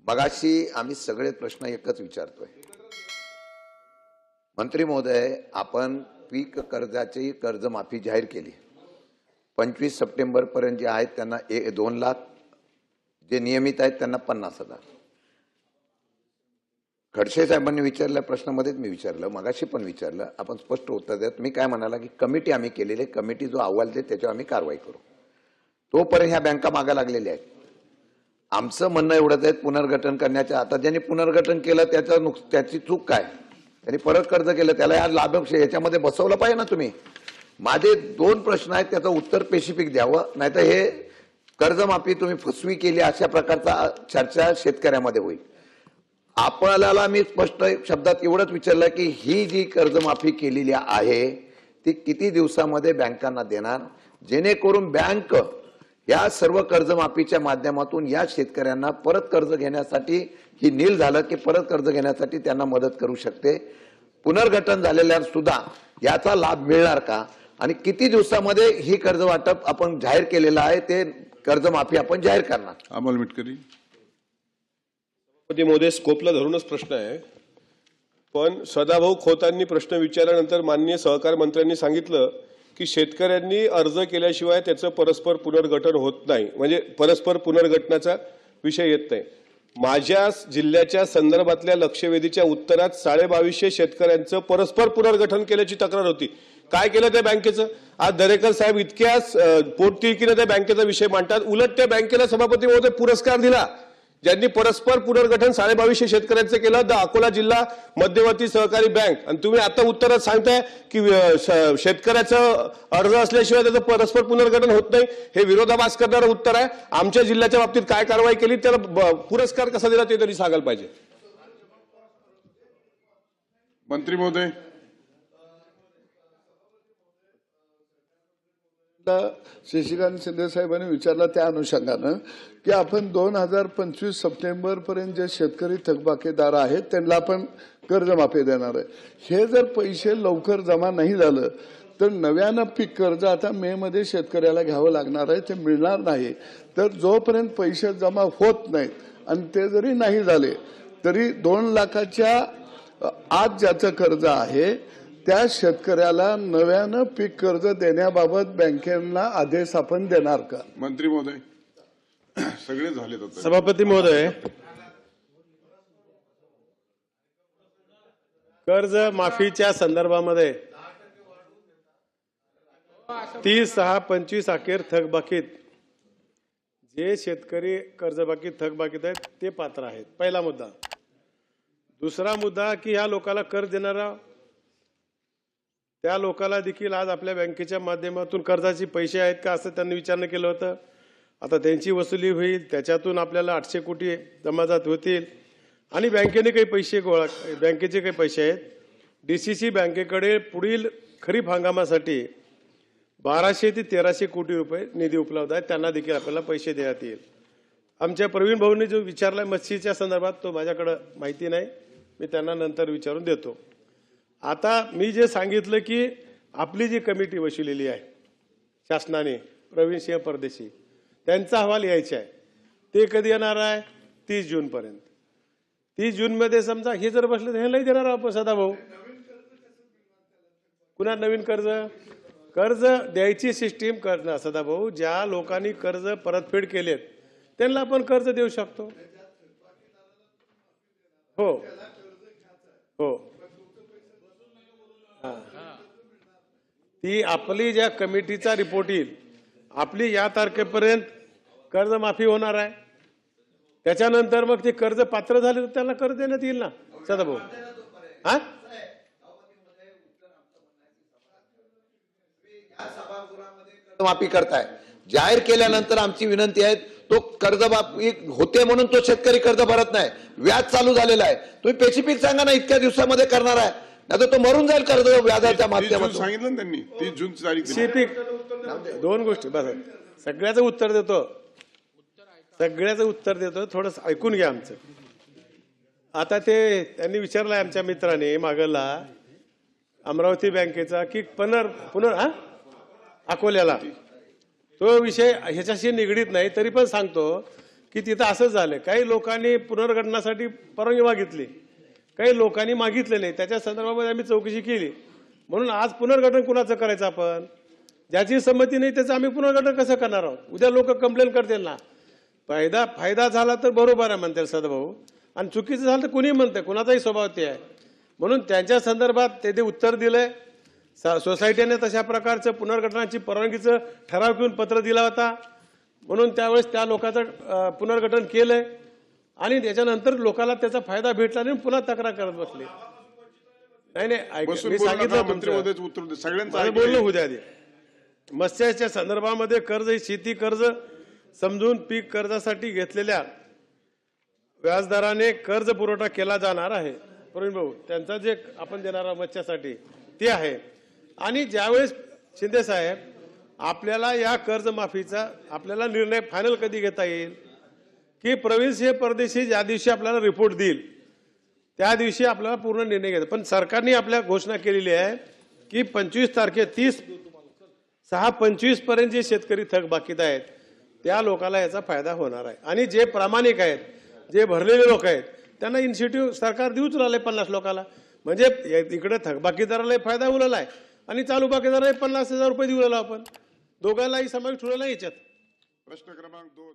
मगाशी आम्ही सगळे प्रश्न एकच विचारतोय। मंत्री महोदय, आपण पीक कर्जाची कर्जमाफी जाहीर केली। 25 सप्टेंबर पर्यंत जे आहेत त्यांना 2 लाख, जे नियमित आहेत त्यांना 50,000। खडसे साहेबांनी विचारल्या प्रश्नामध्येच मी विचारलं, मगाशी पण विचारलं, आपण स्पष्ट उत्तर द्या। तुम्ही काय म्हणाला की कमिटी आम्ही केलेली आहे, कमिटी जो अहवाल देते त्याच्यावर आम्ही कारवाई करू। तोपर्यंत ह्या बँका मागे लागलेल्या आहेत। आमचं म्हणणं एवढंच आहे, पुनर्गठन करण्याच्या, आता ज्यांनी पुनर्गठन केलं त्याची चूक काय? त्यांनी परत कर्ज केलं, त्याला या लाभ याच्यामध्ये बसवलं पाहिजे ना तुम्ही। माझे 2 प्रश्न आहेत, त्याचं उत्तर स्पेसिफिक द्यावं, नाहीतर हे कर्जमाफी तुम्ही फसवी केली अशा प्रकारचा चर्चा शेतकऱ्यामध्ये होईल। आपल्याला मी स्पष्ट शब्दात एवढंच विचारलं की ही जी कर्जमाफी केलेली आहे ती किती दिवसामध्ये बँकांना देणार, जेणेकरून बँक या सर्व कर्जमाफीच्या माध्यमातून या शेतकऱ्यांना परत कर्ज घेण्यासाठी, ही नील झालं की परत कर्ज घेण्यासाठी त्यांना मदत करू शकते। पुनर्गठन झालेल्या सुद्धा याचा लाभ मिळणार का, आणि किती दिवसामध्ये ही कर्ज वाटप आपण जाहीर केलेलं आहे ते कर्जमाफी आपण जाहीर करणार? अमोल मिटकरी। महोदय, स्कोपला धरूनच प्रश्न आहे, पण सदाभाऊ खोतांनी प्रश्न विचारल्यानंतर माननीय सहकार मंत्र्यांनी सांगितलं की शेतकऱ्यांनी अर्ज केल्याशिवाय त्याचं परस्पर पुनर्गठन होत नाही, म्हणजे परस्पर पुनर्गठनाचा विषय येत नाही। माझ्या जिल्ह्याच्या संदर्भातल्या लक्षवेधीच्या उत्तरात 2250 शेतकऱ्यांचं परस्पर पुनर्गठन केल्याची तक्रार होती। काय केलं त्या बँकेचं? आज दरेकर साहेब इतक्याच पोटतिडकीने त्या बँकेचा विषय मांडतात, उलट त्या बँकेला सभापती महोदय पुरस्कार दिला ज्यांनी परस्पर पुनर्गठन 2250 शेतकऱ्यांचं केलं, द अकोला जिल्हा मध्यवर्ती सहकारी बँक। आणि तुम्ही आता उत्तरात सांगताय की शेतकऱ्याचं अर्ज असल्याशिवाय त्याचं परस्पर पुनर्गठन होत नाही, हे विरोधाभास करणारं उत्तर आहे। आमच्या जिल्ह्याच्या बाबतीत काय कारवाई केली, त्याला पुरस्कार कसा दिला ते तरी सांगायला पाहिजे। मंत्री महोदय। शशिकांत शिंदे साहेबांनी विचारला त्या अनुषंगानं की आपण 2025 सप्टेंबर पर्यंत जे शेतकरी थकबाकीदार आहेत त्यांना आपण कर्जमाफी देणार आहे। हे जर पैसे लवकर जमा नाही झालं तर नव्यानं पीक कर्ज आता मे मध्ये शेतकऱ्याला घ्यावं लागणार आहे, ते मिळणार नाही। तर जोपर्यंत पैसे जमा होत नाहीत आणि ते जरी नाही झाले तरी 2 लाखाच्या आत ज्याचं कर्ज आहे त्या शेतकऱ्याला नव्यानं पीक कर्ज देण्याबाबत बँकेला आदेश आपण देणार का? मंत्री महोदय, सगळे झाले आता। सभापती महोदय, कर्ज माफीच्या संदर्भामध्ये 30/6/25 अखेर थकबाकीत जे शेतकरी कर्जबाकी थकबाकीत आहेत ते पात्र आहेत, पहिला मुद्दा। दुसरा मुद्दा की ह्या लोकांना कर्ज देणारा त्या लोकांना देखील आज आपल्या बँकेच्या माध्यमातून कर्जाचे पैसे आहेत का असं त्यांनी विचारणं केलं होतं। आता त्यांची वसुली होईल, त्याच्यातून आपल्याला 800 कोटी जमाजात होतील आणि बँकेने काही पैसे बँकेचे काही पैसे आहेत। डीसीसी बँकेकडे पुढील खरीप हंगामासाठी 1200 ते 1300 कोटी रुपये निधी उपलब्ध आहे, त्यांना देखील आपल्याला पैसे देण्यात येईल। आमच्या प्रवीण भाऊंनी जो विचारला मत्स्यच्या संदर्भात तो माझ्याकडे माहिती नाही, मी त्यांना नंतर विचारून देतो। आता मी जे सांगितलं की आपली जी कमिटी बसवलेली आहे शासनाने, प्रवीण सिंह परदेशी, त्यांचा अहवाल यायचा आहे, ते कधी येणार आहे? 30 जून पर्यंत। 30 जून मध्ये समजा हे जर बसले तर हे नाही देणार आपण सदाभाऊ। पुन्हा नवीन कर्ज द्यायची सिस्टीम करणं सदाभाऊ, ज्या लोकांनी कर्ज परतफेड केलेत त्यांना आपण कर्ज देऊ शकतो। हो हो, ती आपली ज्या कमिटीचा रिपोर्ट येईल, आपली या तारखेपर्यंत कर्जमाफी होणार आहे, त्याच्यानंतर मग ते कर्ज पात्र झाले तर त्यांना कर्ज देण्यात येईल ना सदाभाऊ। हा, कर्जमाफी करताय, जाहीर केल्यानंतर आमची विनंती आहे, तो कर्जमाफी होते म्हणून तो शेतकरी कर्ज भरत नाही, व्याज चालू झालेला आहे, तुम्ही स्पेसिफिक सांगा ना इतक्या दिवसामध्ये करणार आहे, नाही तर तो मरून जाईल कर्ज व्याजाच्या माध्यमातून। सांगितलं ना त्यांनी 30 जून तारीख। स्पेसिफिक 2 गोष्टी बस, सगळ्याचं उत्तर देतो, थोडंसं ऐकून घ्या आमचं। आता ते त्यांनी विचारलंय आमच्या मित्राने मागला अमरावती बँकेचा की अकोल्याला, तो विषय ह्याच्याशी निगडीत नाही, तरी पण सांगतो की तिथं असंच झालं. काही लोकांनी पुनर्गठनासाठी परवानगी मागितली, काही लोकांनी मागितले नाही. त्याच्या संदर्भामध्ये आम्ही चौकशी केली. म्हणून आज पुनर्गठन कुणाचं करायचं आपण? ज्याची संमती नाही त्याचं आम्ही पुनर्गठन कसं करणार आहोत? उद्या लोक कंप्लेंट करतील ना. फायदा झाला तर बरोबर आहे म्हणतील सदाभाऊ, आणि चुकीचं झालं तर कुणीही म्हणतं, कुणाचाही स्वभाव ते आहे. म्हणून त्यांच्या संदर्भात ते उत्तर दिलंय. सोसायटीने तशा प्रकारचं पुनर्गठनाची परवानगीचं ठराव घेऊन पत्र दिला होता. म्हणून त्यावेळेस त्या लोकांचं पुनर्गठन केलंय आणि त्याच्यानंतर लोकांना त्याचा फायदा भेटला नाही, पुन्हा तक्रार करत बसले. नाही ऐक, बसून मी बोलू सांगितलं नका, मंत्री तुमचं. महोदयच उत्तर दे. सगळ्यांचं माझं ऐकलंय. बोलणं होऊ द्या आधी. मत्स्याच्या संदर्भामध्ये कर्ज ही शेती कर्ज समजून पीक कर्जासाठी घेतलेल्या व्याजदराने कर्ज पुरवठा केला जाणार आहे. प्रवीण भाऊ, त्यांचा जे आपण देणार आहोत मत्स्यासाठी ते आहे. आणि ज्यावेळेस शिंदे साहेब आपल्याला या कर्जमाफीचा आपल्याला निर्णय फायनल कधी घेता येईल की प्रवीण सिंह परदेशी ज्या दिवशी आपल्याला रिपोर्ट देईल त्या दिवशी आपल्याला पूर्ण निर्णय घ्यायचा. पण सरकारने आपल्या घोषणा केलेली आहे की 30/6/25 पर्यंत जे शेतकरी थकबाकीत आहेत त्या लोकांना याचा फायदा होणार आहे. आणि जे प्रामाणिक आहेत, जे भरलेले लोक आहेत, त्यांना इन्सेंटिव्ह सरकार देऊच राहिले 50 लोकांना. म्हणजे इकडे थकबाकीदाराला फायदा उरला आहे आणि चालू बाकीदाराला 50,000 रुपये देऊ राहिलो आपण. दोघांनाही समावेश ठेवलेला याच्यात. प्रश्न क्रमांक 2.